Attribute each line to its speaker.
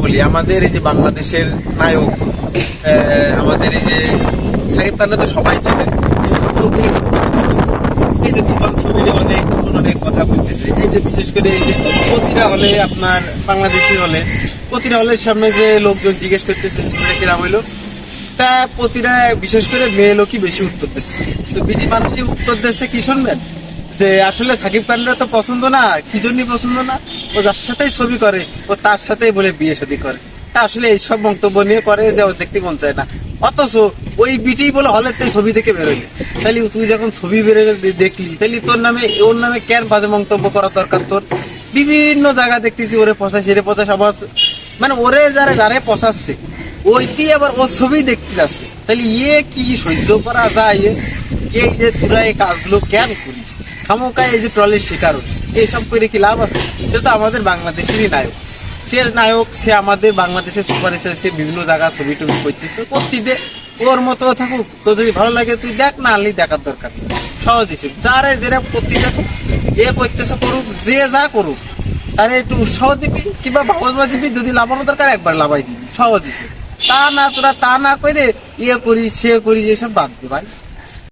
Speaker 1: বলি, আমাদের এই যে বাংলাদেশের নায়ক, আমাদের এই যে সাকিব খানরা তো সবাই চেনেন। এই যে তুফান ছবি নিয়ে অনেক কথা বলতেছে। এই যে বিশেষ করে এই যে প্রতিটা হলে আপনার বাংলাদেশি হলে প্রতিটা হলের সামনে যে লোকজন জিজ্ঞেস করতেছে ছবিটা কিরাম হইলো, তা প্রতিটা বিশেষ করে মেয়ে লোকই বেশি উত্তর দিচ্ছে। তো বিটি মানুষই উত্তর দিচ্ছে কি শুনবেন, যে আসলে সাকিব খানরা তো পছন্দ না, কি জন্যই পছন্দ না, ও যার সাথেই ছবি করে ও তার সাথেই বলে বিয়ে শাদী করে। তা আসলে এইসব মন্তব্য নিয়ে করে যে ও দেখতে মন চায় না, অথচ ওই বিটি বলে হলের তাই ছবি থেকে বেরোলি। তাহলে তুই যখন ছবি বেরো দেখলি, তাহলে তোর নামে ওর নামে কেন বাজে মন্তব্য করা দরকার তোর? বিভিন্ন জায়গা দেখতেছি ওরে পচাস এরে পচাস, আবার মানে ওরে যারা পচাচ্ছে ওইটি আবার ওর ছবি দেখতে যাচ্ছে। তাহলে ইয়ে কি সহ্য করা যায়? এই যে তোরা এই কাজগুলো কেন করিস? খামোকায় এই যে ট্রলের শিকার হচ্ছে, এইসব করে কি লাভ আছে? সে তো আমাদের বাংলাদেশেরই নায়ক, সে আমাদের বাংলাদেশের সুপারস্টার, সে বিভিন্ন জায়গা ছবি টবি করতেছে, করতে দে, ওর মতো থাকুক। তো যদি ভালো লাগে তুই দেখ, না আনলেই দেখার দরকার নেই। সহজ হিসেবে যারা যেটা করতে দেখুক, এ করতেছে করুক, যে যা করুক, তাহলে একটু উৎসাহ দিবি কিংবা ভাববা দিবি, যদি লাভানো দরকার একবার লাভাই দিবি, সহজ হিসেবে। তা না তোরা তা না করে ইয়ে করিস সে করিস, এসব বাদ দে ভাই।